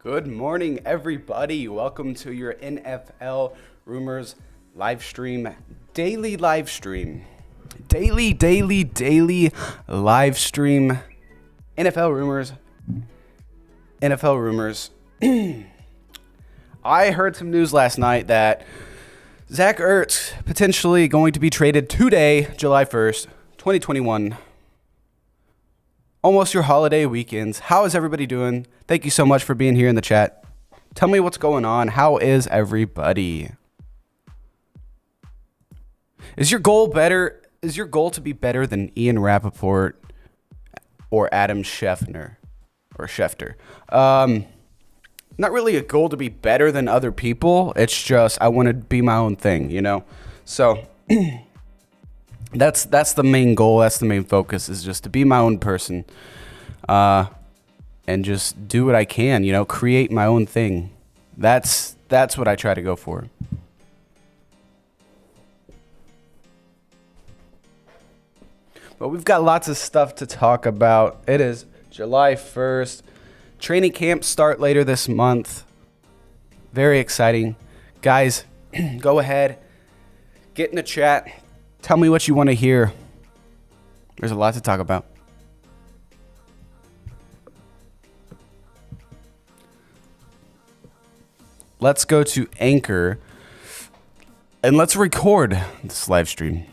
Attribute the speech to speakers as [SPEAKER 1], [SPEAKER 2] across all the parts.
[SPEAKER 1] Good morning, everybody. Welcome to your NFL Rumors live stream, daily live stream. Daily live stream. NFL Rumors. I heard some news last night that Zach Ertz potentially going to be traded today, July 1st, 2021. Almost your holiday weekends. How is everybody doing? Thank you so much for being here in the chat. Tell me what's going on. How is everybody? Is your goal better? Is your goal to be better than Ian Rappaport or Adam Schefter? Not really a goal to be better than other people. It's just I want to be my own thing, you know? So that's the main goal. That's the main focus, is just to be my own person, and just do what I can, you know, create my own thing. That's what I try to go for. But we've got lots of stuff to talk about. It is July 1st. Training camp start later this month. Very exciting. Guys, go ahead, get in the chat. Tell me what you want to hear. There's a lot to talk about. Let's go to Anchor and let's record this live stream.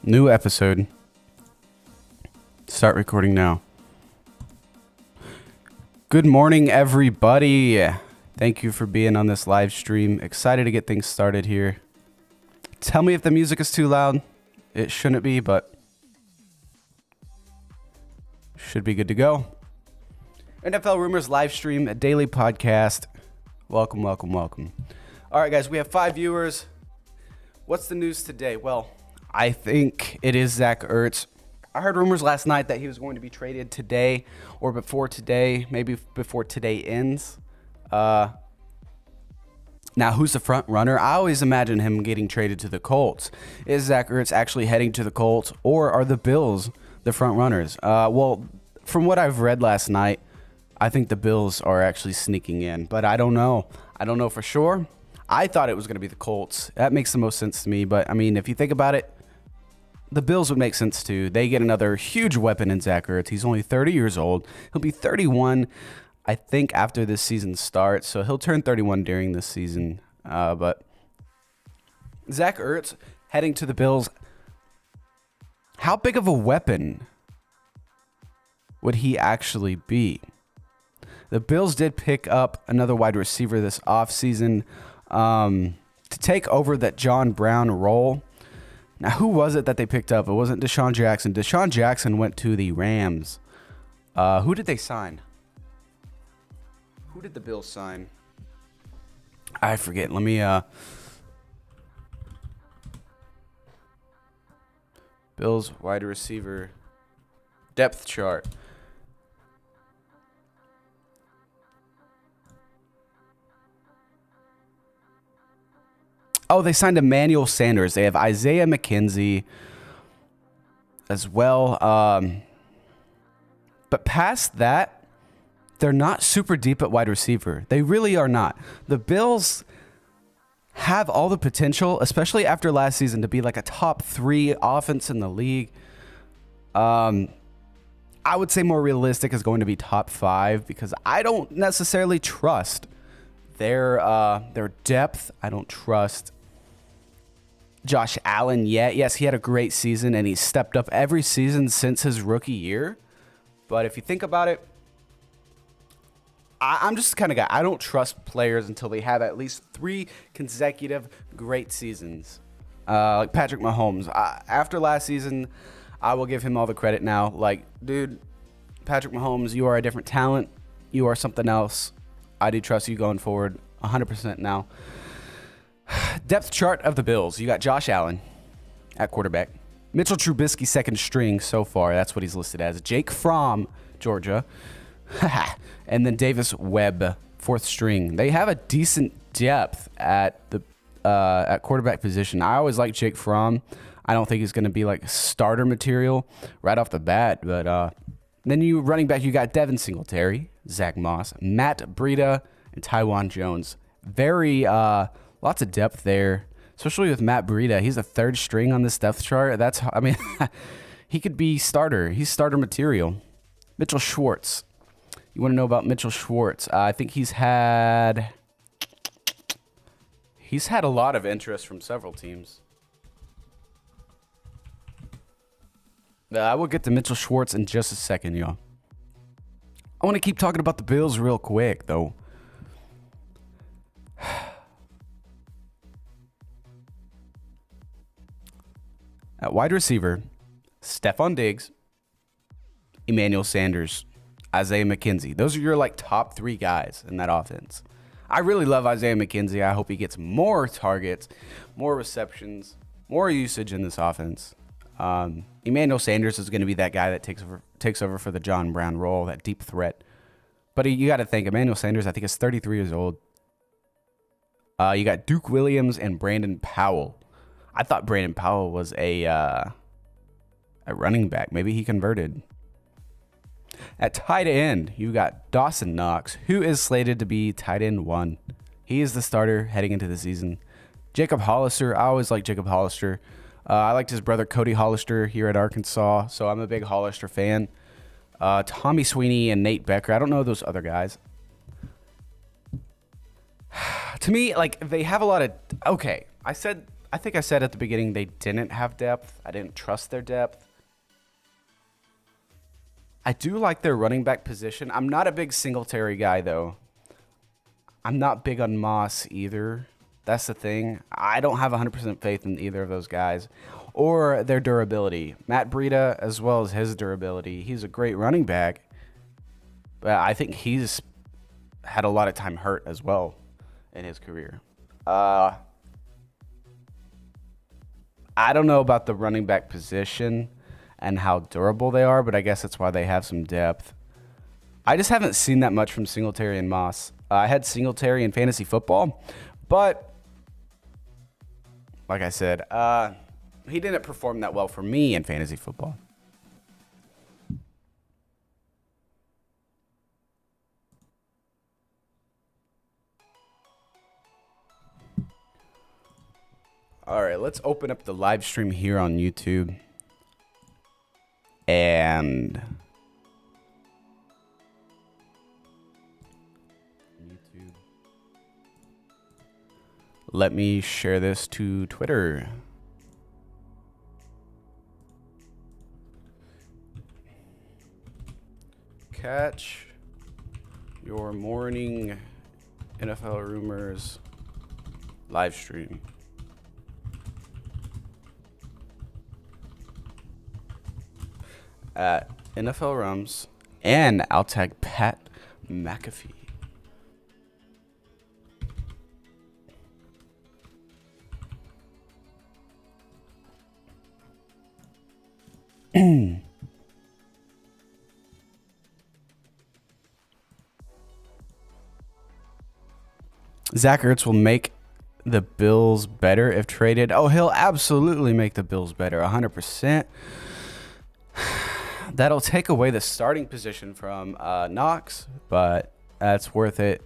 [SPEAKER 1] New episode. Start recording now. Good morning, everybody. Thank you for being on this live stream. Excited to get things started here. Tell me if the music is too loud. It shouldn't be, but should be good to go. NFL Rumors live stream, a daily podcast. Welcome. All right, guys, we have 5 viewers. What's the news today? Well, I think it is Zach Ertz. I heard rumors last night that he was going to be traded today or before today, maybe before today ends. Now, who's the front runner? I always imagine him getting traded to the Colts. Is Zach Ertz actually heading to the Colts, or are the Bills the front runners? Well, from what I've read last night, I think the Bills are actually sneaking in, but I don't know. I don't know for sure. I thought it was going to be the Colts. That makes the most sense to me, but I mean, if you think about it, the Bills would make sense too. They get another huge weapon in Zach Ertz. He's only 30 years old. He'll be 31, I think, after this season starts. So he'll turn 31 during this season. But Zach Ertz heading to the Bills. How big of a weapon would he actually be? The Bills did pick up another wide receiver this offseason to take over that John Brown role. Now, who was it that they picked up? It wasn't Deshaun Jackson. Deshaun Jackson went to the Rams. Who did they sign? Who did the Bills sign? I forget. Let me... Bills wide receiver depth chart. Oh, they signed Emmanuel Sanders. They have Isaiah McKenzie as well. But past that, they're not super deep at wide receiver. They really are not. The Bills have all the potential, especially after last season, to be like a top 3 offense in the league. I would say more realistic is going to be top 5, because I don't necessarily trust their depth. I don't trust Josh Allen yet. Yes, he had a great season, and he's stepped up every season since his rookie year. But if you think about it, I'm just the kind of guy, I don't trust players until they have at least 3 consecutive great seasons. Like Patrick Mahomes. After last season, I will give him all the credit now. Like, dude, Patrick Mahomes, you are a different talent. You are something else. I do trust you going forward 100% now. Depth chart of the Bills. You got Josh Allen at quarterback. Mitchell Trubisky, second string so far. That's what he's listed as. Jake Fromm, Georgia. And then Davis Webb, fourth string. They have a decent depth at the at quarterback position. I always like Jake Fromm. I don't think he's going to be like starter material right off the bat. But then you running back, you got Devin Singletary, Zach Moss, Matt Breida, and Tywan Jones. Very lots of depth there, especially with Matt Breida. He's a third string on this depth chart. He could be starter. He's starter material. Mitchell Schwartz. You want to know about Mitchell Schwartz? I think he's had a lot of interest from several teams. I will get to Mitchell Schwartz in just a second, y'all. I want to keep talking about the Bills real quick, though. At wide receiver, Stephon Diggs, Emmanuel Sanders, Isaiah McKenzie. Those are your like top 3 guys in that offense. I really love Isaiah McKenzie. I hope he gets more targets, more receptions, more usage in this offense. Emmanuel Sanders is going to be that guy that takes over for the John Brown role, that deep threat. But you got to think, Emmanuel Sanders, I think, is 33 years old. You got Duke Williams and Brandon Powell. I thought Brandon Powell was a running back. Maybe he converted. At tight end, you got Dawson Knox, who is slated to be tight end 1. He is the starter heading into the season. Jacob Hollister, I always like Jacob Hollister. I liked his brother Cody Hollister here at Arkansas, so I'm a big Hollister fan. Tommy Sweeney and Nate Becker. I don't know those other guys. To me, like, they have a lot of... Okay, I think I said at the beginning they didn't have depth. I didn't trust their depth. I do like their running back position. I'm not a big Singletary guy, though. I'm not big on Moss either. That's the thing. I don't have 100% faith in either of those guys or their durability. Matt Breida, as well as his durability. He's a great running back, but I think he's had a lot of time hurt as well in his career. I don't know about the running back position and how durable they are, but I guess that's why they have some depth. I just haven't seen that much from Singletary and Moss. I had Singletary in fantasy football, but like I said, he didn't perform that well for me in fantasy football. All right, let's open up the live stream here on YouTube. And YouTube. Let me share this to Twitter. Catch your morning NFL rumors live stream. At NFL Rums, and I'll tag Pat McAfee. Zach Ertz will make the Bills better if traded. Oh, he'll absolutely make the Bills better, 100%. That'll take away the starting position from Knox, but that's worth it.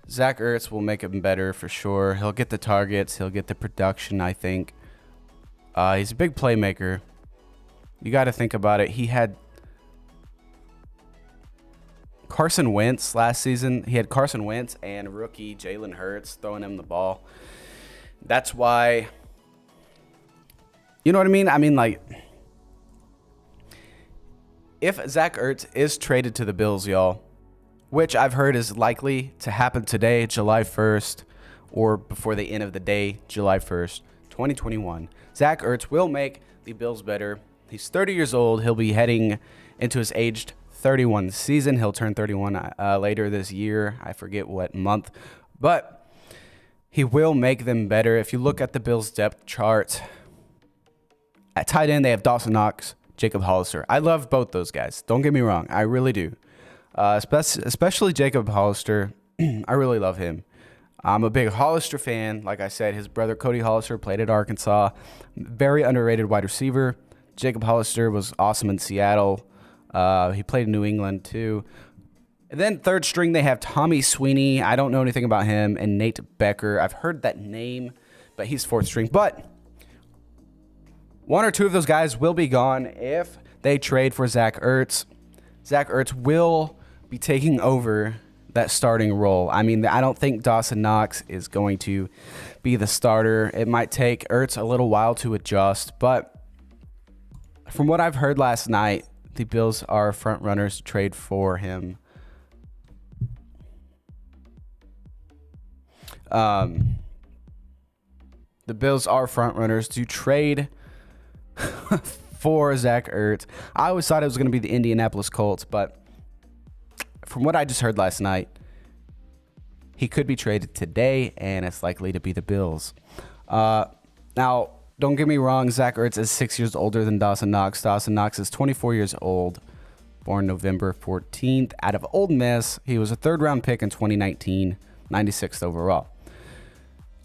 [SPEAKER 1] Zach Ertz will make him better for sure. He'll get the targets. He'll get the production, I think. He's a big playmaker. You got to think about it. He had Carson Wentz last season. He had Carson Wentz and rookie Jalen Hurts throwing him the ball. That's why, you know what I mean? I mean, like, if Zach Ertz is traded to the Bills, y'all, which I've heard is likely to happen today, July 1st, or before the end of the day, July 1st, 2021, Zach Ertz will make the Bills better. He's 30 years old. He'll be heading into his aged 31 season. He'll turn 31 later this year. I forget what month, but he will make them better. If you look at the Bills' depth chart, at tight end, they have Dawson Knox, Jacob Hollister. I love both those guys. Don't get me wrong. I really do. Especially Jacob Hollister. I really love him. I'm a big Hollister fan. Like I said, his brother Cody Hollister played at Arkansas. Very underrated wide receiver. Jacob Hollister was awesome in Seattle. He played in New England too. And then third string, they have Tommy Sweeney. I don't know anything about him. And Nate Becker. I've heard that name, but he's fourth string. But one or two of those guys will be gone if they trade for Zach Ertz. Zach Ertz will be taking over that starting role. I mean, I don't think Dawson Knox is going to be the starter. It might take Ertz a little while to adjust, but from what I've heard last night, the Bills are front runners to trade for him. The Bills are front runners to trade for Zach Ertz. I always thought it was going to be the Indianapolis Colts, but from what I just heard last night, he could be traded today, and it's likely to be the Bills. Now, don't get me wrong, Zach Ertz is 6 years older than Dawson Knox. Dawson Knox is 24 years old, born November 14th, out of Ole Miss. He was a third-round pick in 2019, 96th overall.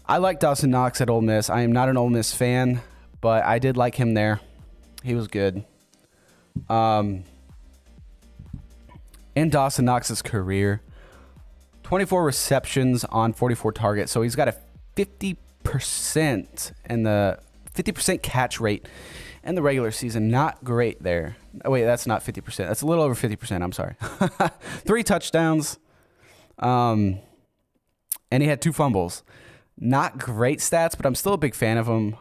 [SPEAKER 1] I like Dawson Knox at Ole Miss. I am not an Ole Miss fan, but I did like him there. He was good. In Dawson Knox's career, 24 receptions on 44 targets. So he's got a 50% and the 50% catch rate in the regular season. Not great there. Oh, wait, that's not 50%. That's a little over 50%. I'm sorry. 3 touchdowns. And he had 2 fumbles. Not great stats, but I'm still a big fan of him.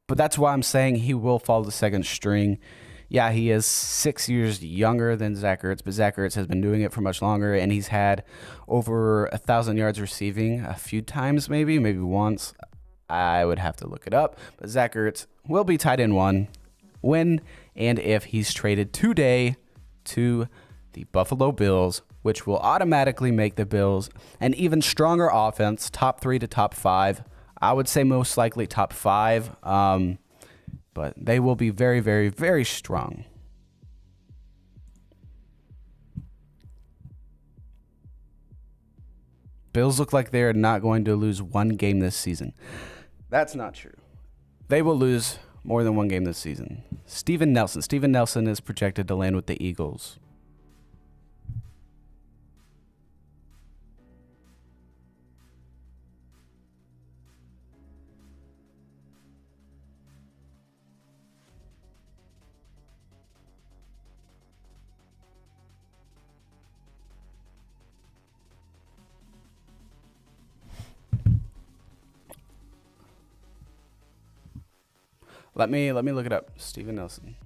[SPEAKER 1] But that's why I'm saying he will fall to second string. Yeah, he is 6 years younger than Zach Ertz, but Zach Ertz has been doing it for much longer, and he's had over 1,000 yards receiving a few times, maybe once. I would have to look it up. But Zach Ertz will be tight end 1 when and if he's traded today to the Buffalo Bills, which will automatically make the Bills an even stronger offense, top 3 to top 5. I would say most likely top 5, but they will be very, very, very strong. Bills look like they're not going to lose one game this season. That's not true. They will lose more than one game this season. Steven Nelson. Steven Nelson is projected to land with the Eagles. Let me look it up. Steven Nelson.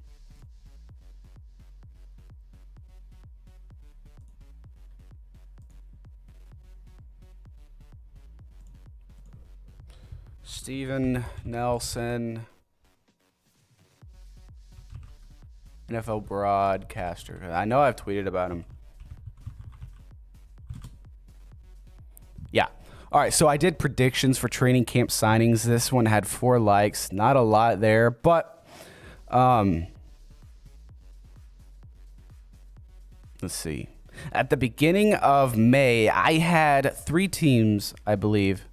[SPEAKER 1] Steven Nelson, NFL broadcaster. I know I've tweeted about him. Yeah. All right, so I did predictions for training camp signings. This one had 4 likes. Not a lot there, but let's see. At the beginning of May, I had 3 teams, I believe.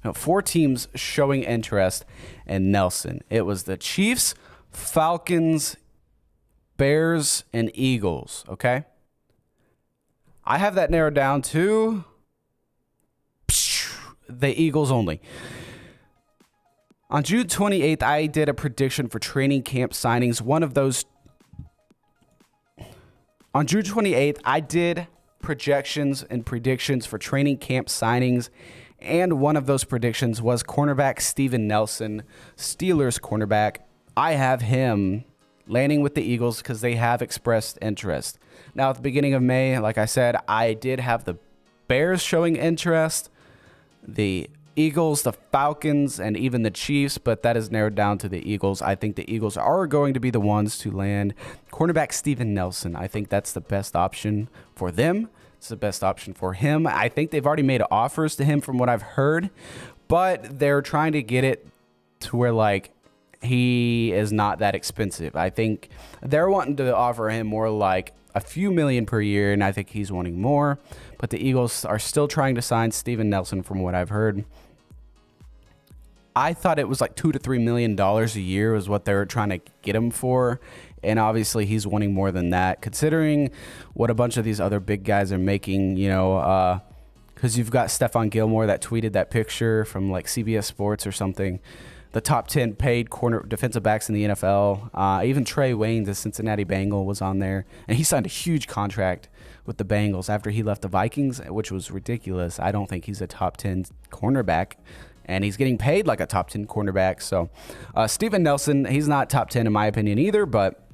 [SPEAKER 1] No, 4 teams showing interest in Nelson. It was the Chiefs, Falcons, Bears, and Eagles, okay? I have that narrowed down to the Eagles only. On June 28th, I did a prediction for training camp signings. One of those... On June 28th, I did projections and predictions for training camp signings, and one of those predictions was cornerback Steven Nelson, Steelers cornerback. I have him landing with the Eagles because they have expressed interest. Now, at the beginning of May, like I said, I did have the Bears showing interest, the Eagles, the Falcons, and even the Chiefs, but that is narrowed down to the Eagles. I think the Eagles are going to be the ones to land cornerback Steven Nelson. I think that's the best option for them. It's the best option for him. I think they've already made offers to him from what I've heard, but they're trying to get it to where, like, he is not that expensive. I think they're wanting to offer him more like a few million per year, and I think he's wanting more. But the Eagles are still trying to sign Steven Nelson, from what I've heard. I thought it was like $2 to $3 million a year was what they were trying to get him for, and obviously he's wanting more than that, considering what a bunch of these other big guys are making. Because you've got Stephon Gilmore that tweeted that picture from like CBS Sports or something. The top 10 paid corner defensive backs in the NFL. Even Trey Waynes, the Cincinnati Bengal, was on there. And he signed a huge contract with the Bengals after he left the Vikings, which was ridiculous. I don't think he's a top 10 cornerback. And he's getting paid like a top 10 cornerback. So Steven Nelson, he's not top 10 in my opinion either. But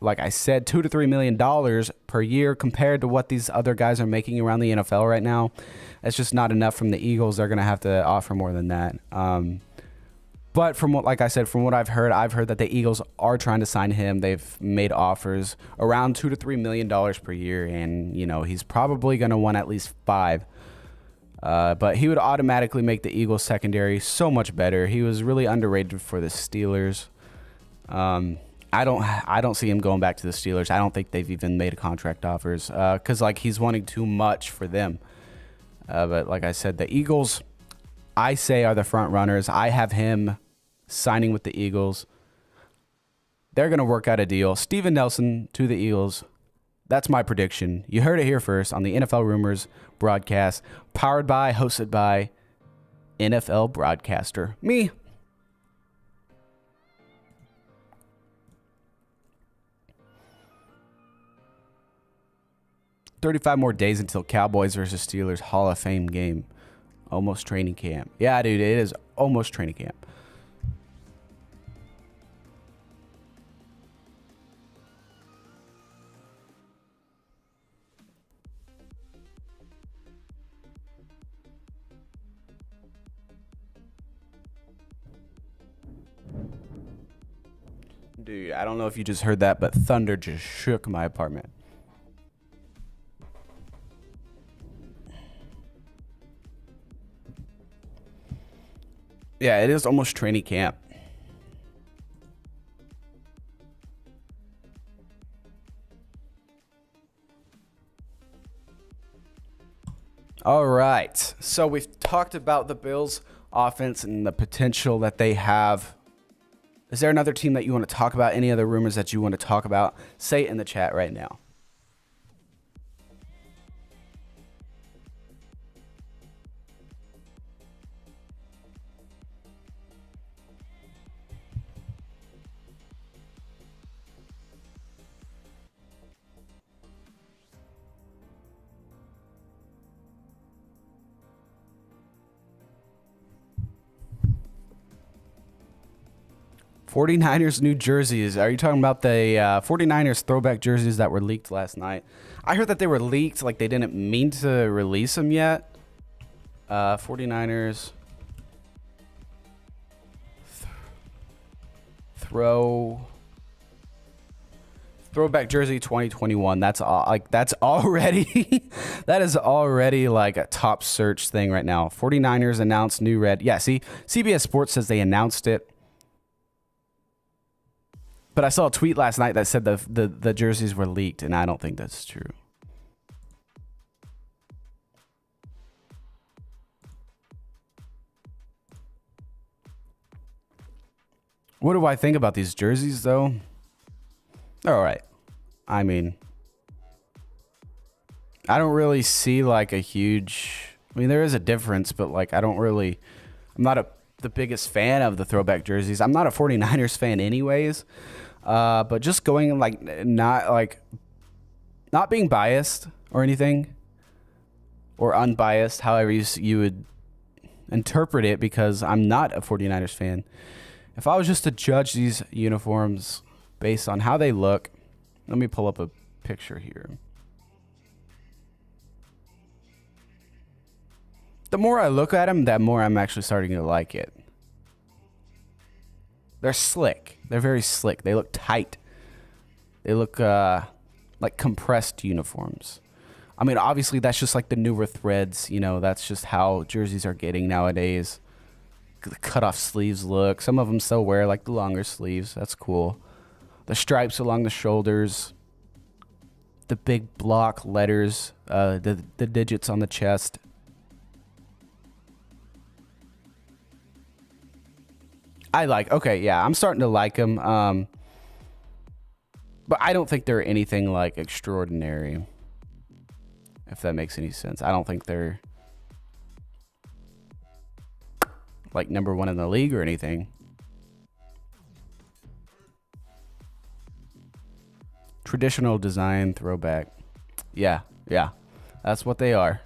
[SPEAKER 1] like I said, $2 to $3 million per year compared to what these other guys are making around the NFL right now. That's just not enough from the Eagles. They're going to have to offer more than that. But from what I've heard that the Eagles are trying to sign him. They've made offers around $2 to $3 million per year, and he's probably going to want at least 5. But he would automatically make the Eagles secondary so much better. He was really underrated for the Steelers. I don't see him going back to the Steelers. I don't think they've even made contract offers because he's wanting too much for them. But like I said, the Eagles, I say, are the front runners. I have him signing with the Eagles. They're going to work out a deal. Steven Nelson to the Eagles. That's my prediction. You heard it here first on the NFL Rumors broadcast, hosted by NFL Broadcaster. Me. $35 more days until Cowboys versus Steelers Hall of Fame game. Almost training camp. Yeah, dude, it is almost training camp. Dude, I don't know if you just heard that, but thunder just shook my apartment. Yeah, it is almost training camp. All right. So we've talked about the Bills' offense and the potential that they have. Is there another team that you want to talk about? Any other rumors that you want to talk about? Say it in the chat right now. '49ers new jerseys. Are you talking about the '49ers throwback jerseys that were leaked last night? I heard that they were leaked, like they didn't mean to release them yet. '49ers throwback jersey 2021. That's all. That's already that is already like a top search thing right now. '49ers announced new red. Yeah, see, CBS Sports says they announced it. But I saw a tweet last night that said the jerseys were leaked, and I don't think that's true. What do I think about these jerseys, though? They're all right. I mean, I don't really see like a huge... I mean, there is a difference, but like I'm not the biggest fan of the throwback jerseys. I'm not a 49ers fan anyways. But just going not being biased or anything, or unbiased, however you would interpret it, because I'm not a 49ers fan. If I was just to judge these uniforms based on how they look, let me pull up a picture here. The more I look at them, that more I'm actually starting to like it. They're slick. They're very slick. They look tight. They look like compressed uniforms. I mean, obviously, that's just like the newer threads. That's just how jerseys are getting nowadays. The cut-off sleeves look. Some of them still wear like the longer sleeves. That's cool. The stripes along the shoulders. the big block letters, the digits on the chest. Okay, yeah, I'm starting to like them. But I don't think they're anything like extraordinary, if that makes any sense. I don't think they're like number one in the league or anything. Traditional design throwback. Yeah, that's what they are.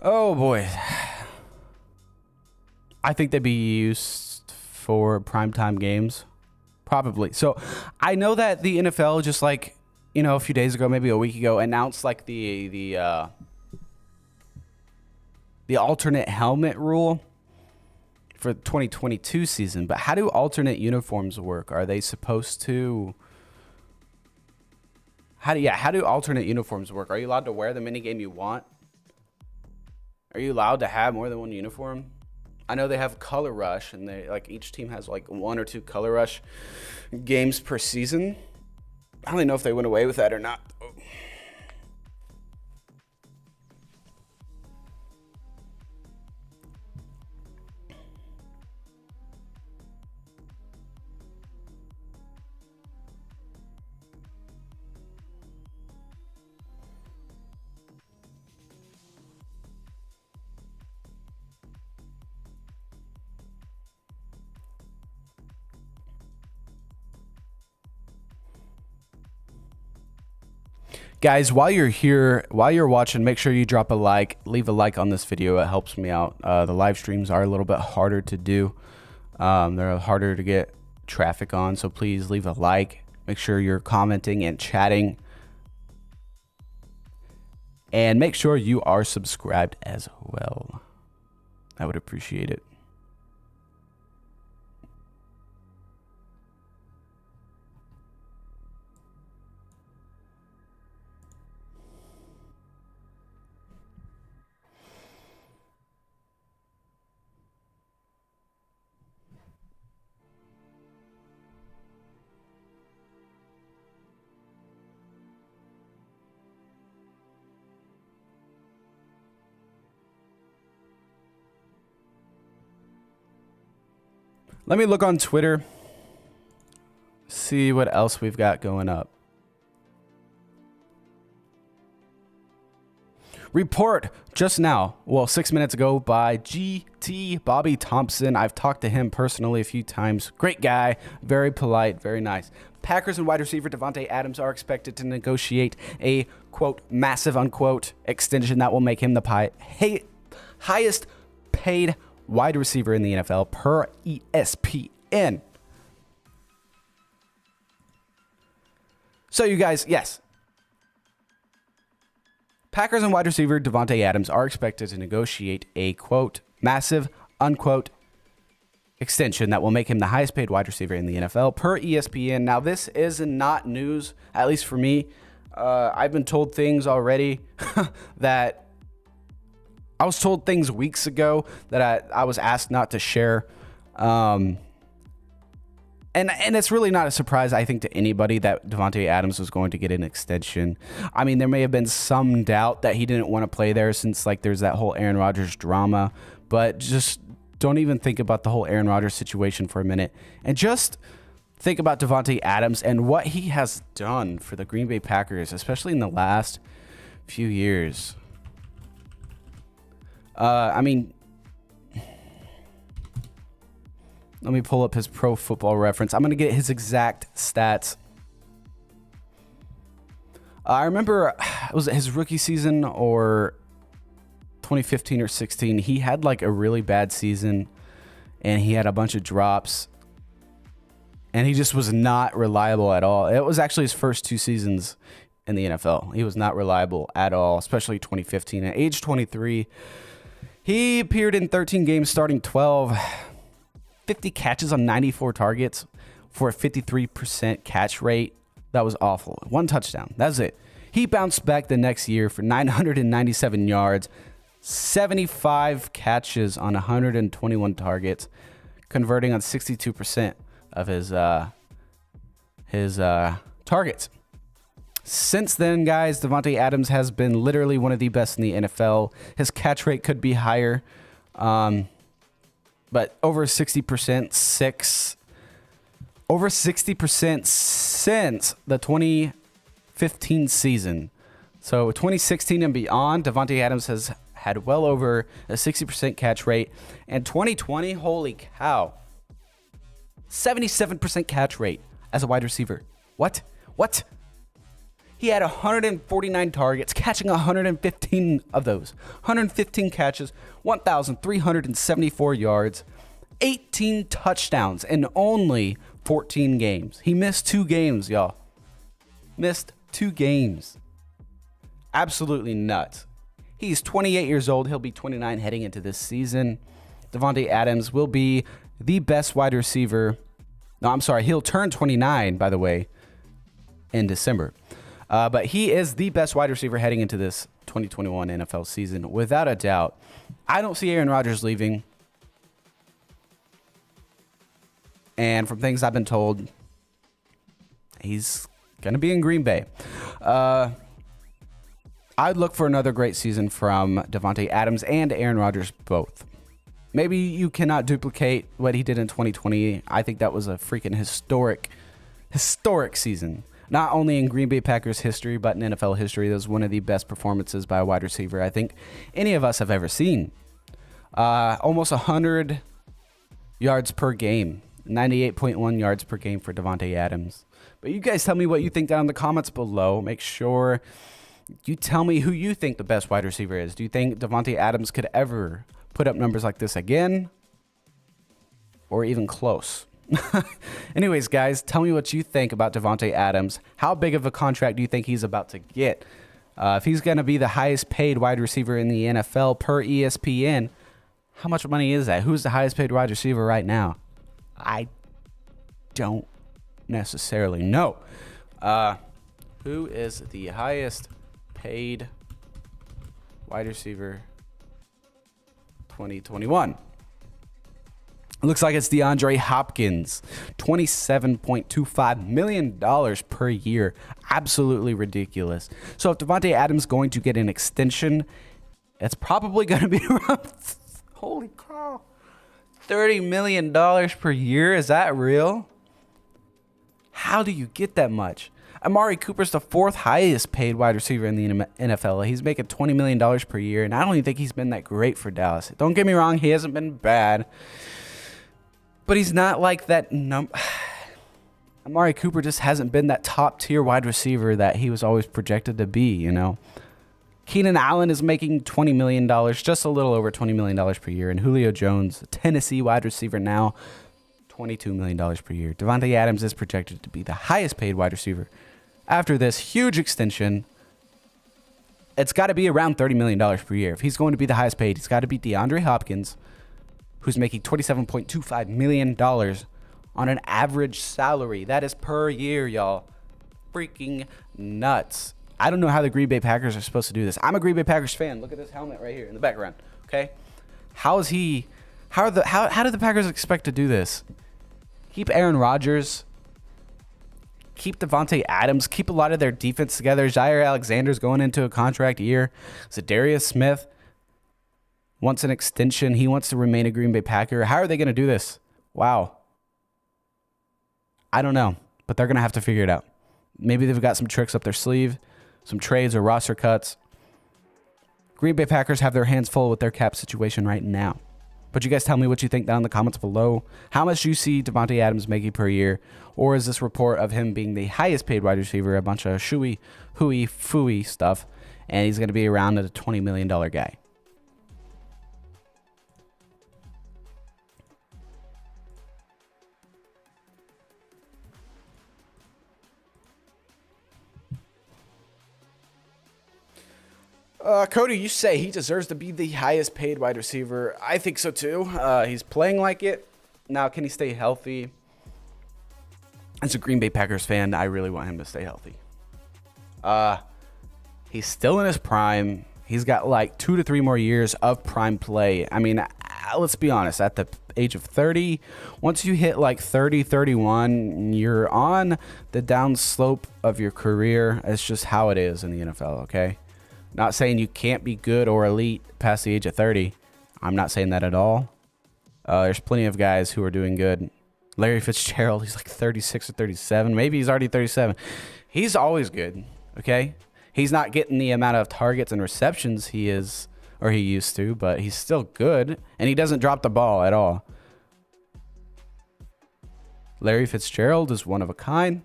[SPEAKER 1] Oh boy. I think they'd be used for primetime games. Probably. So I know that the NFL just like, a few days ago, maybe a week ago, announced like the alternate helmet rule for the 2022 season. But how do alternate uniforms work? Are they supposed to... How do alternate uniforms work? Are you allowed to wear the minigame you want? Are you allowed to have more than one uniform? I know they have Color Rush, and each team has like 1 or 2 Color Rush games per season. I don't even know if they went away with that or not. Guys, while you're watching, make sure you drop a like, leave a like on this video. It helps me out. The live streams are a little bit harder to do. They're harder to get traffic on, so please leave a like. Make sure you're commenting and chatting. And make sure you are subscribed as well. I would appreciate it. Let me look on Twitter, see what else we've got going up. Report just now, 6 minutes ago, by GT Bobby Thompson. I've talked to him personally a few times. Great guy, very polite, very nice. Packers and wide receiver Davante Adams are expected to negotiate a, quote, massive, unquote, extension that will make him the highest paid wide receiver in the NFL per ESPN. So you guys, yes. Packers and wide receiver Davante Adams are expected to negotiate a, quote, massive, unquote, extension that will make him the highest paid wide receiver in the NFL per ESPN. Now, this is not news, at least for me. I've been told things already that I was told things weeks ago that I was asked not to share. And it's really not a surprise, I think, to anybody that Davante Adams was going to get an extension. I mean, there may have been some doubt that he didn't want to play there since, there's that whole Aaron Rodgers drama. But just don't even think about the whole Aaron Rodgers situation for a minute. And just think about Davante Adams and what he has done for the Green Bay Packers, especially in the last few years. Let me pull up his Pro Football Reference. I'm going to get his exact stats. I remember, was it his rookie season or 2015 or 16? He had a really bad season and he had a bunch of drops and he just was not reliable at all. It was actually his first 2 seasons in the NFL. He was not reliable at all, especially 2015. At age 23, He appeared in 13 games, starting 12, 50 catches on 94 targets for a 53% catch rate. That was awful. 1 touchdown. That's it. He bounced back the next year for 997 yards, 75 catches on 121 targets, converting on 62% of his targets. Since then, guys, Davante Adams has been literally one of the best in the NFL. His catch rate could be higher, but over 60%, over 60% since the 2015 season. So 2016 and beyond, Davante Adams has had well over a 60% catch rate. And 2020, holy cow, 77% catch rate as a wide receiver. What? He had 149 targets, catching 115 of those. 115 catches, 1,374 yards, 18 touchdowns in only 14 games. He missed 2 games, y'all. Missed 2 games. Absolutely nuts. He's 28 years old. He'll be 29 heading into this season. Davante Adams will be the best wide receiver. No, I'm sorry. He'll turn 29, by the way, in December. But he is the best wide receiver heading into this 2021 NFL season, without a doubt. I don't see Aaron Rodgers leaving. And from things I've been told, he's going to be in Green Bay. I'd look for another great season from Davante Adams and Aaron Rodgers both. Maybe you cannot duplicate what he did in 2020. I think that was a freaking historic season. Not only in Green Bay Packers history, but in NFL history. That was one of the best performances by a wide receiver I think any of us have ever seen. Almost 100 yards per game. 98.1 yards per game for Davante Adams. But you guys tell me what you think down in the comments below. Make sure you tell me who you think the best wide receiver is. Do you think Davante Adams could ever put up numbers like this again? Or even close? Anyways, guys, tell me what you think about Davante Adams. How big of a contract do you think he's about to get? If he's going to be the highest paid wide receiver in the NFL per ESPN, how much money is that? Who's the highest paid wide receiver right now? I don't necessarily know. Who is the highest paid wide receiver 2021? Looks like it's DeAndre Hopkins, $27.25 million per year. Absolutely ridiculous. So if Davante Adams is going to get an extension, it's probably going to be around, holy cow, $30 million per year. Is that real? How do you get that much? Amari Cooper's the 4th highest paid wide receiver in the NFL. He's making $20 million per year, and I don't even think he's been that great for Dallas. Don't get me wrong, he hasn't been bad. But he's not like that Amari Cooper just hasn't been that top tier wide receiver that he was always projected to be, you know. Keenan Allen is making $20 million, just a little over $20 million per year. And Julio Jones, Tennessee wide receiver now, $22 million per year. Davante Adams is projected to be the highest paid wide receiver. After this huge extension, it's got to be around $30 million per year. If he's going to be the highest paid, he's got to be DeAndre Hopkins, who's making $27.25 million on an average salary. That is per year, y'all. Freaking nuts. I don't know how the Green Bay Packers are supposed to do this. I'm a Green Bay Packers fan. Look at this helmet right here in the background, okay? How do the Packers expect to do this? Keep Aaron Rodgers, keep Davante Adams, keep a lot of their defense together. Jair Alexander's going into a contract year. Zadarius Smith wants an extension. He wants to remain a Green Bay Packer. How are they going to do this? Wow. I don't know, but they're going to have to figure it out. Maybe they've got some tricks up their sleeve, some trades or roster cuts. Green Bay Packers have their hands full with their cap situation right now. But you guys tell me what you think down in the comments below. How much do you see Davante Adams making per year? Or is this report of him being the highest paid wide receiver a bunch of shooey, hooey, fooey stuff, and he's going to be around at a $20 million guy? Cody, you say he deserves to be the highest paid wide receiver. I think so too. He's playing like it. Now, can he stay healthy? As a Green Bay Packers fan, I really want him to stay healthy. He's still in his prime. He's got like 2 to 3 more years of prime play. I mean, let's be honest. At the age of 30, once you hit like 30, 31, you're on the down slope of your career. It's just how it is in the NFL, okay? Not saying you can't be good or elite past the age of 30. I'm not saying that at all. There's plenty of guys who are doing good. Larry Fitzgerald, he's like 36 or 37. Maybe he's already 37. He's always good, okay? He's not getting the amount of targets and receptions he is, or he used to, but he's still good, and he doesn't drop the ball at all. Larry Fitzgerald is one of a kind.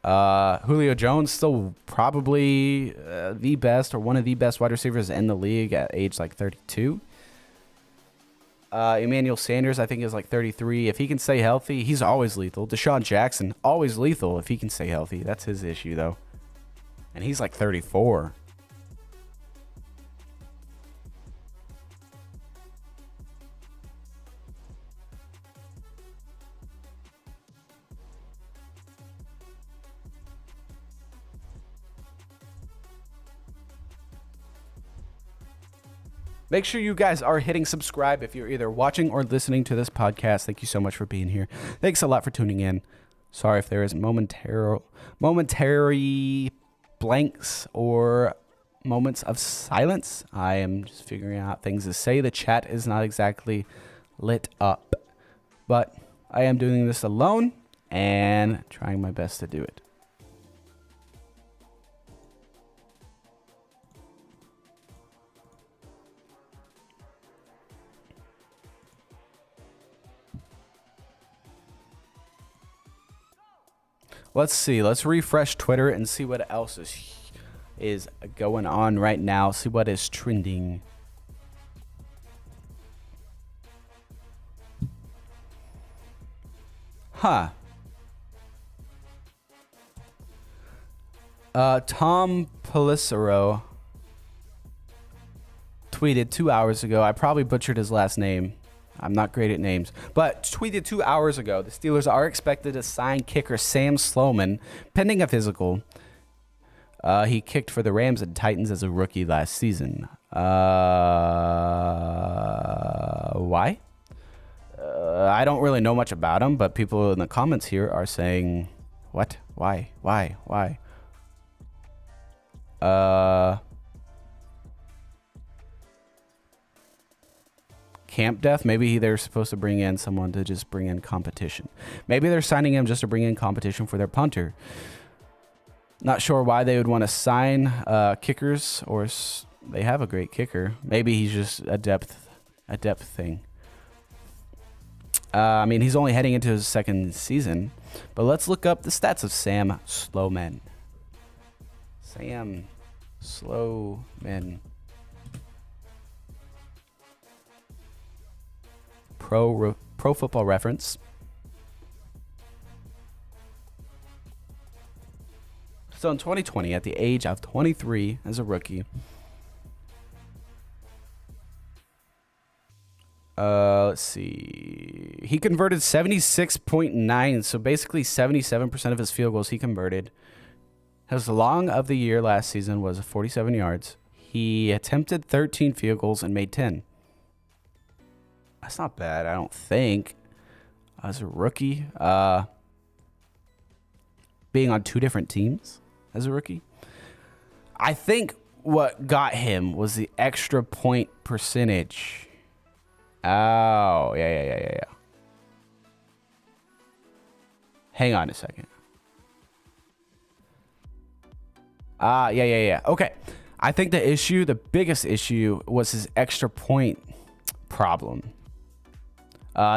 [SPEAKER 1] Julio Jones still probably the best or one of the best wide receivers in the league at age like 32. Emmanuel Sanders, I think, is like 33. If he can stay healthy, he's always lethal. Deshaun Jackson, always lethal if he can stay healthy. That's his issue, though. And he's like 34. Make sure you guys are hitting subscribe if you're either watching or listening to this podcast. Thank you so much for being here. Thanks a lot for tuning in. Sorry if there is momentary blanks or moments of silence. I am just figuring out things to say. The chat is not exactly lit up, but I am doing this alone and trying my best to do it. Let's see. Let's refresh Twitter and see what else is going on right now. See what is trending. Huh. Tom Pelissero tweeted 2 hours ago. I probably butchered his last name. I'm not great at names, but tweeted 2 hours ago, the Steelers are expected to sign kicker Sam Sloman, pending a physical. He kicked for the Rams and Titans as a rookie last season. Why? I don't really know much about him, but people in the comments here are saying, what? Why? Camp death. Maybe they're supposed to bring in someone to just bring in competition. Maybe they're signing him just to bring in competition for their punter. Not sure why they would want to sign kickers, or they have a great kicker. Maybe he's just a depth thing. I mean, he's only heading into his second season, but let's look up the stats of Sam Sloman. Sam Sloman. Pro Football Reference. So in 2020, at the age of 23 as a rookie, let's see, he converted 76.9, so basically 77% of his field goals he converted. His long of the year last season was 47 yards. He attempted 13 field goals and made 10. That's not bad, I don't think. As a rookie, being on 2 different teams as a rookie. I think what got him was the extra point percentage. Oh, yeah. Hang on a second. Yeah. Okay. I think the biggest issue was his extra point problem.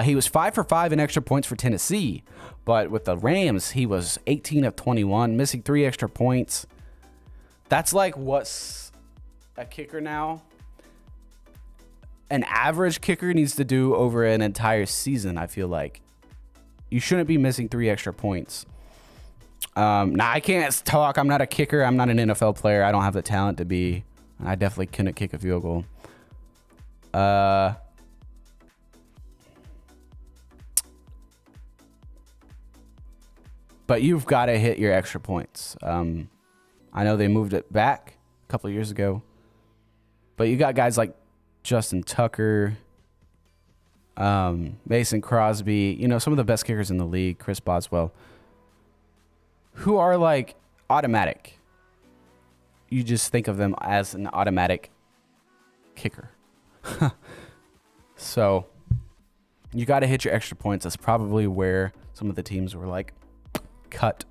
[SPEAKER 1] He was 5 for 5 in extra points for Tennessee, but with the Rams, he was 18 of 21, missing 3 extra points. That's like what's a kicker now. An average kicker needs to do over an entire season, I feel like. You shouldn't be missing 3 extra points. Now, I can't talk. I'm not a kicker. I'm not an NFL player. I don't have the talent to be I definitely couldn't kick a field goal. But you've got to hit your extra points. I know they moved it back a couple of years ago. But you got guys like Justin Tucker, Mason Crosby, you know, some of the best kickers in the league, Chris Boswell, who are like automatic. You just think of them as an automatic kicker. So you got to hit your extra points. That's probably where some of the teams were like, cut.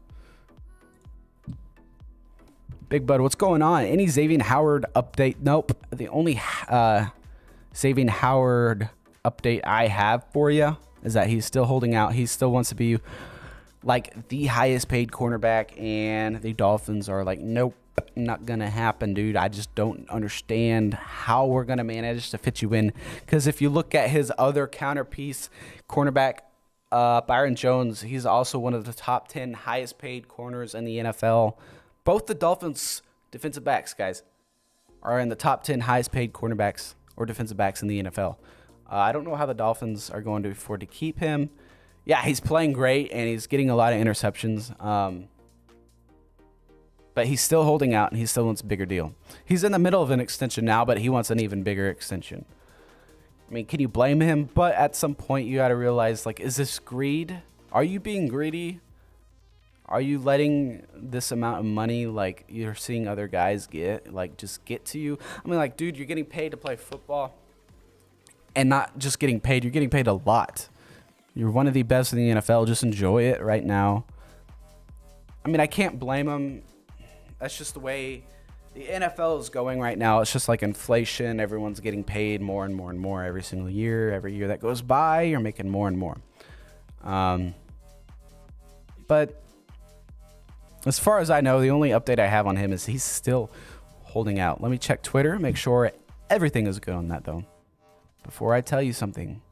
[SPEAKER 1] Big Bud, what's going on? Any Xavier Howard update? Nope. The only Xavier Howard update I have for you is that he's still holding out. He still wants to be like the highest paid cornerback, and the Dolphins are like, nope, not gonna happen, dude. I just don't understand how we're gonna manage to fit you in, because if you look at his other counterpiece cornerback, Byron Jones, he's also one of the top 10 highest paid corners in the NFL. Both the Dolphins defensive backs, guys, are in the top 10 highest paid cornerbacks or defensive backs in the NFL. I don't know how the Dolphins are going to afford to keep him. Yeah, he's playing great, and he's getting a lot of interceptions. But he's still holding out, and he still wants a bigger deal. He's in the middle of an extension now, but he wants an even bigger extension. I mean, can you blame him? But at some point, you got to realize, like, is this greed? Are you being greedy? Are you letting this amount of money, like, you're seeing other guys get, like, just get to you? I mean, like, dude, you're getting paid to play football. And not just getting paid, you're getting paid a lot. You're one of the best in the NFL. Just enjoy it right now. I mean, I can't blame him. That's just the way the NFL is going right now. It's just like inflation. Everyone's getting paid more and more and more every single year. Every year that goes by, you're making more and more. But as far as I know, the only update I have on him is he's still holding out. Let me check Twitter, make sure everything is good on that, though, before I tell you something.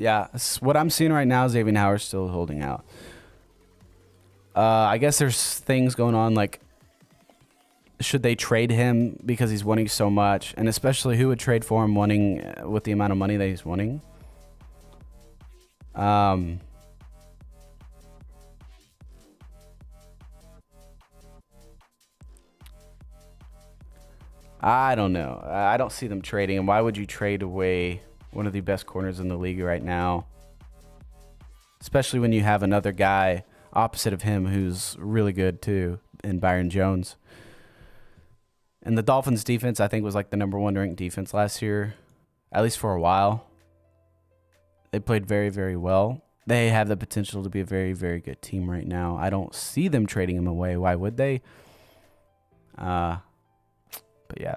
[SPEAKER 1] Yeah, what I'm seeing right now is Xavier Howard's still holding out. I guess there's things going on, like, should they trade him because he's winning so much? And especially who would trade for him winning with the amount of money that he's winning? I don't know. I don't see them trading him. Why would you trade away one of the best corners in the league right now? Especially when you have another guy opposite of him who's really good too, in Byron Jones. And the Dolphins defense, I think, was like the #1 ranked defense last year, at least for a while. They played very, very well. They have the potential to be a very, very good team right now. I don't see them trading him away. Why would they? But yeah.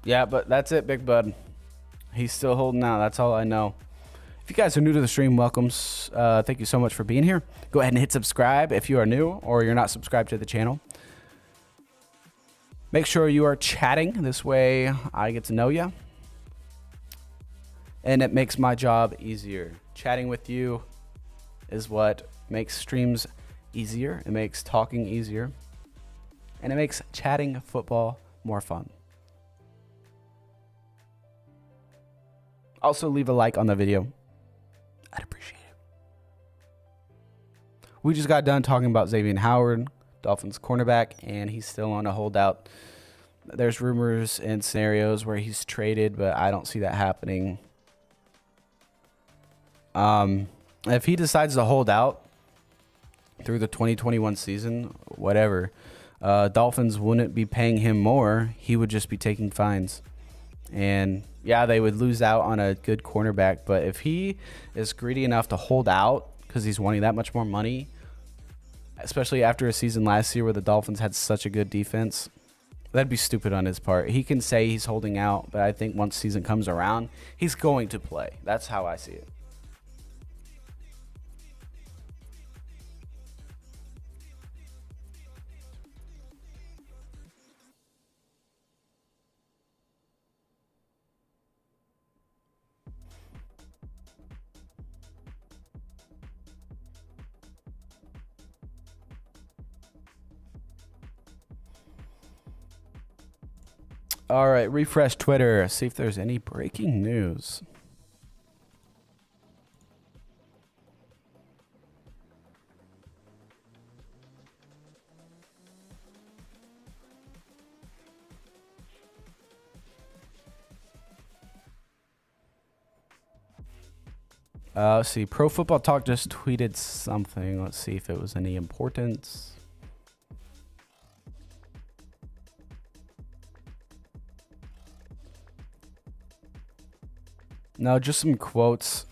[SPEAKER 1] Yeah, but that's it, Big Bud. He's still holding out. That's all I know. If you guys are new to the stream, welcome. Thank you so much for being here. Go ahead and hit subscribe if you are new or you're not subscribed to the channel. Make sure you are chatting. This way I get to know you. And it makes my job easier. Chatting with you is what makes streams easier. It makes talking easier. And it makes chatting football more fun. Also, leave a like on the video. I'd appreciate it. We just got done talking about Xavier Howard. Dolphins cornerback, and he's still on a holdout. There's rumors and scenarios where he's traded, but I don't see that happening. If he decides to hold out through the 2021 season, whatever, Dolphins wouldn't be paying him more. He would just be taking fines. And yeah, they would lose out on a good cornerback. But if he is greedy enough to hold out because he's wanting that much more money, especially after a season last year where the Dolphins had such a good defense, that'd be stupid on his part. He can say he's holding out, but I think once season comes around, he's going to play. That's how I see it. All right, refresh Twitter. See if there's any breaking news. Let's see. Pro Football Talk just tweeted something. Let's see if it was any importance. No, just some quotes.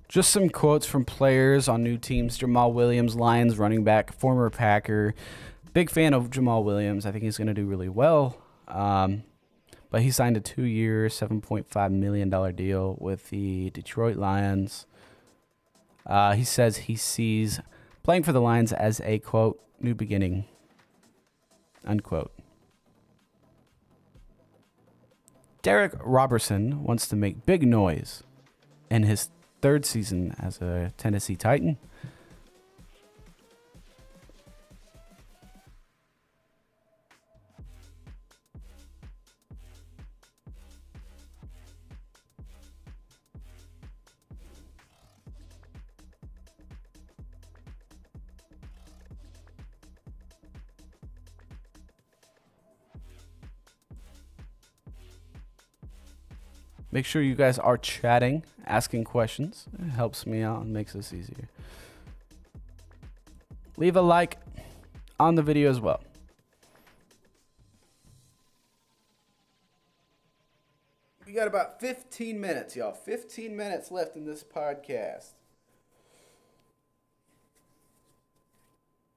[SPEAKER 1] Just some quotes from players on new teams. Jamal Williams, Lions running back, former Packer. Big fan of Jamal Williams. I think he's going to do really well. But he signed a 2-year, $7.5 million deal with the Detroit Lions. He says he sees playing for the Lions as a, quote, new beginning, unquote. Derek Robertson wants to make big noise in his third season as a Tennessee Titan. Make sure you guys are chatting, asking questions. It helps me out and makes this easier. Leave a like on the video as well. We got about 15 minutes, y'all. 15 minutes left in this podcast.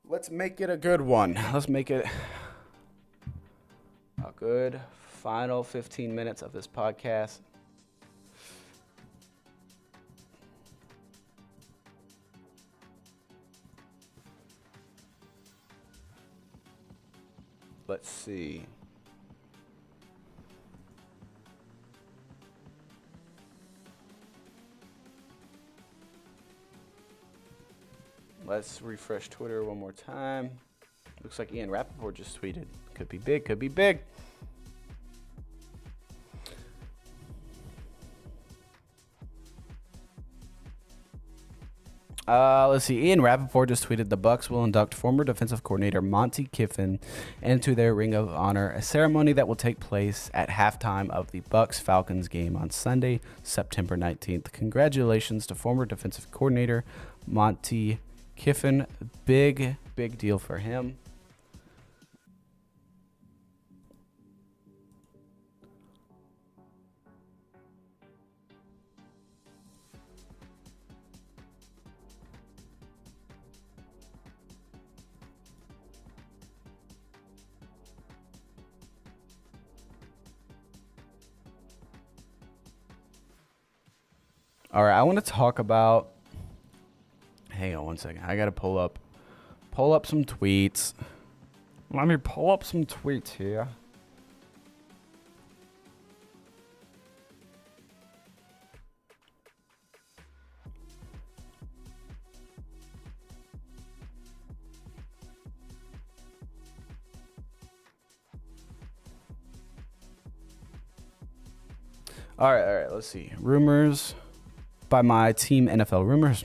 [SPEAKER 1] Let's make it a good one. Let's make it a good final 15 minutes of this podcast. Let's see. Let's refresh Twitter one more time. Looks like Ian Rappaport just tweeted. Could be big, could be big. Let's see. Ian Rappaport just tweeted the Bucs will induct former defensive coordinator Monty Kiffin into their Ring of Honor, a ceremony that will take place at halftime of the Bucs-Falcons game on Sunday, September 19th. Congratulations to former defensive coordinator Monty Kiffin. Big deal for him. All right, I want to talk about. Hang on one second. I got to pull up some tweets. Let me pull up some tweets here. All right. Let's see. Rumors by my team, NFL Rumors.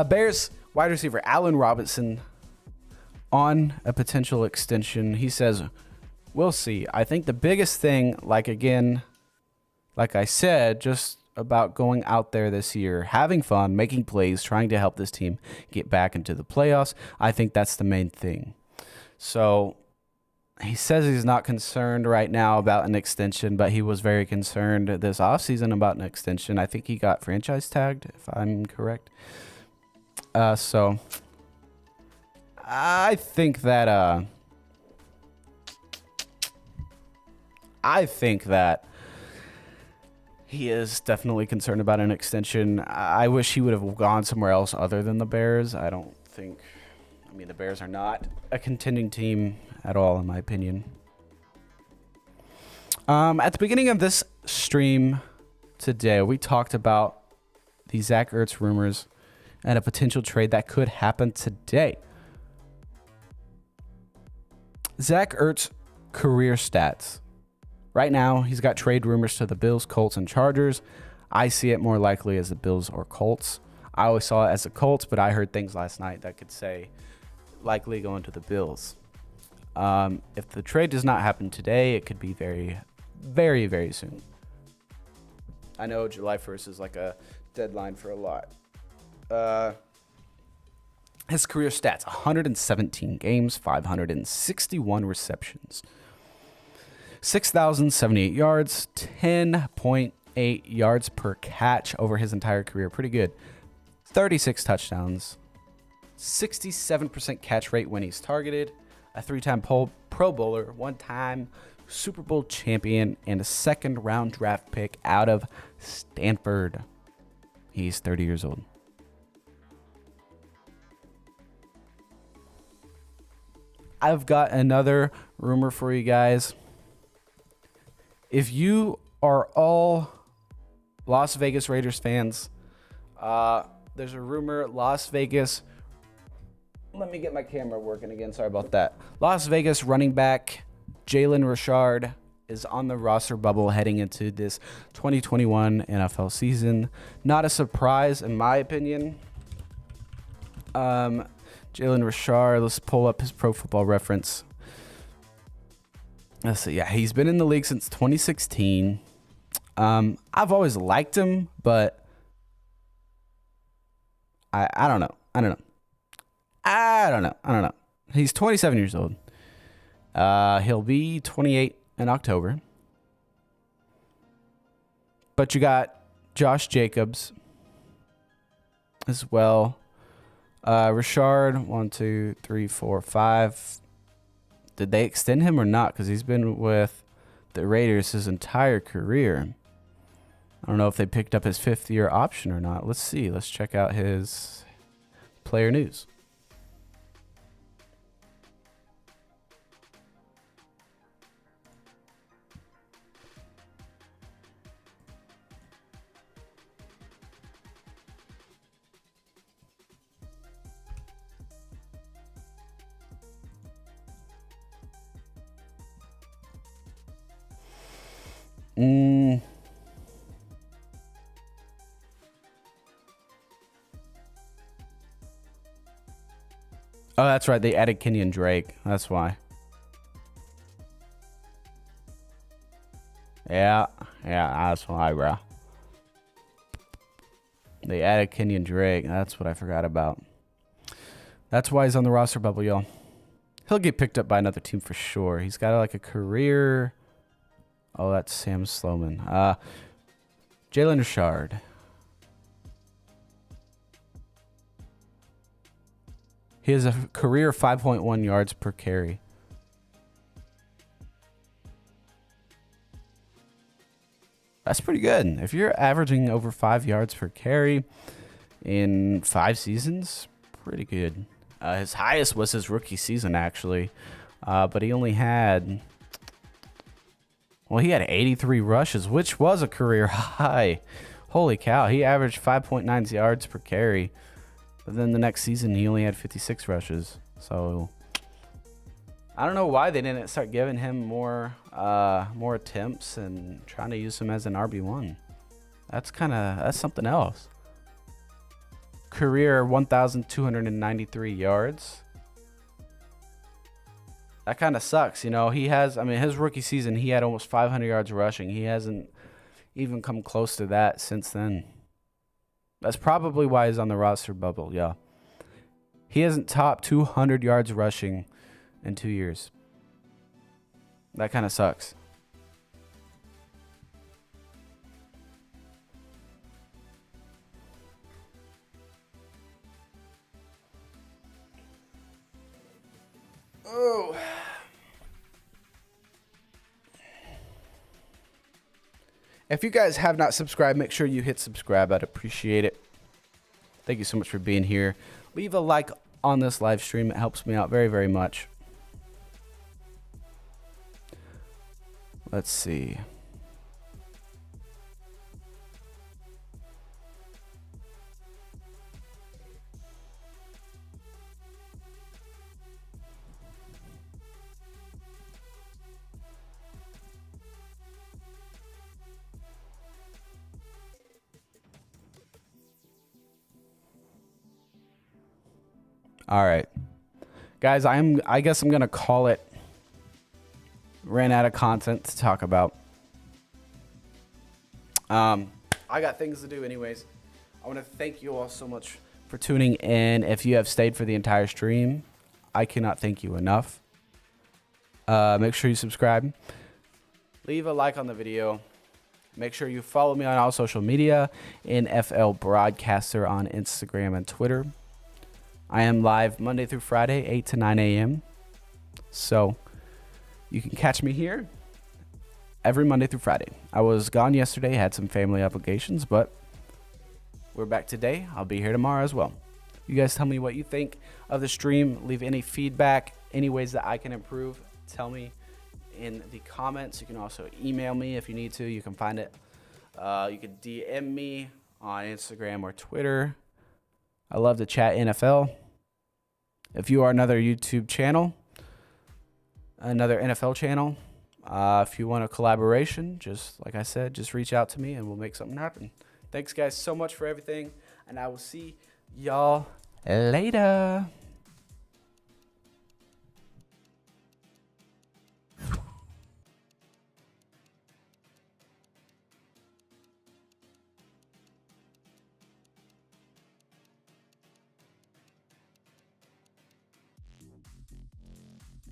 [SPEAKER 1] Bears wide receiver Allen Robinson on a potential extension. He says, we'll see. I think the biggest thing, like I said, just about going out there this year, having fun, making plays, trying to help this team get back into the playoffs. I think that's the main thing. So he says he's not concerned right now about an extension, but he was very concerned this offseason about an extension. I think he got franchise tagged, if I'm correct. So I think that he is definitely concerned about an extension. I wish he would have gone somewhere else other than the Bears. The Bears are not a contending team at all, in my opinion. At the beginning of this stream today, we talked about the Zach Ertz rumors and a potential trade that could happen today. Zach Ertz career stats. Right now, he's got trade rumors to the Bills, Colts, and Chargers. I see it more likely as the Bills or Colts. I always saw it as the Colts, but I heard things last night that could say likely going to the Bills. If the trade does not happen today, it could be very, very, very soon. I know July 1st is like a deadline for a lot. His career stats, 117 games, 561 receptions. 6,078 yards, 10.8 yards per catch over his entire career. Pretty good. 36 touchdowns, 67% catch rate when he's targeted, a 3-time Pro Bowler, 1-time Super Bowl champion, and a second-round draft pick out of Stanford. He's 30 years old. I've got another rumor for you guys. If you are all Las Vegas Raiders fans, there's a rumor Las Vegas. Let me get my camera working again. Sorry about that. Las Vegas running back Jalen Richard is on the roster bubble heading into this 2021 NFL season. Not a surprise, in my opinion. Jalen Richard, let's pull up his Pro Football Reference. Let's see. Yeah, he's been in the league since 2016. I've always liked him, but I don't know. He's 27 years old. He'll be 28 in October. But you got Josh Jacobs as well. Richard, 1, 2, 3, 4, 5. Did they extend him or not? Because he's been with the Raiders his entire career. I don't know if they picked up his 5th-year option or not. Let's see. Let's check out his player news. Oh, that's right. They added Kenyon Drake. That's why. Yeah, that's why, bro. They added Kenyon Drake. That's what I forgot about. That's why he's on the roster bubble, y'all. He'll get picked up by another team for sure. He's got like a career. Oh, that's Sam Sloman. Jalen Richard. He has a career 5.1 yards per carry. That's pretty good. If you're averaging over 5 yards per carry in 5 seasons, pretty good. His highest was his rookie season, actually. But he only had... Well, he had 83 rushes, which was a career high. Holy cow. He averaged 5.9 yards per carry. But then the next season, he only had 56 rushes. So I don't know why they didn't start giving him more attempts and trying to use him as an RB1. That's something else. Career 1,293 yards. That kind of sucks, you know. His rookie season, he had almost 500 yards rushing. He hasn't even come close to that since then. That's probably why he's on the roster bubble, yeah. He hasn't topped 200 yards rushing in 2 years. That kind of sucks. Oh. If you guys have not subscribed, make sure you hit subscribe. I'd appreciate it. Thank you so much for being here. Leave a like on this live stream. It helps me out very, very much. Let's see. All right, guys, I guess I'm gonna call it. Ran out of content to talk about. I got things to do anyways. I want to thank you all so much for tuning in. If you have stayed for the entire stream, I cannot thank you enough. Make sure you subscribe. Leave a like on the video. Make sure you follow me on all social media. NFLBroadcaster on Instagram and Twitter. I am live Monday through Friday, 8 to 9 a.m. So you can catch me here every Monday through Friday. I was gone yesterday, had some family obligations, but we're back today. I'll be here tomorrow as well. You guys tell me what you think of the stream. Leave any feedback, any ways that I can improve. Tell me in the comments. You can also email me if you need to. You can find it. You can DM me on Instagram or Twitter. I love to chat NFL. If you are another YouTube channel, another NFL channel, if you want a collaboration, just like I said, just reach out to me and we'll make something happen. Thanks, guys, so much for everything, and I will see y'all later.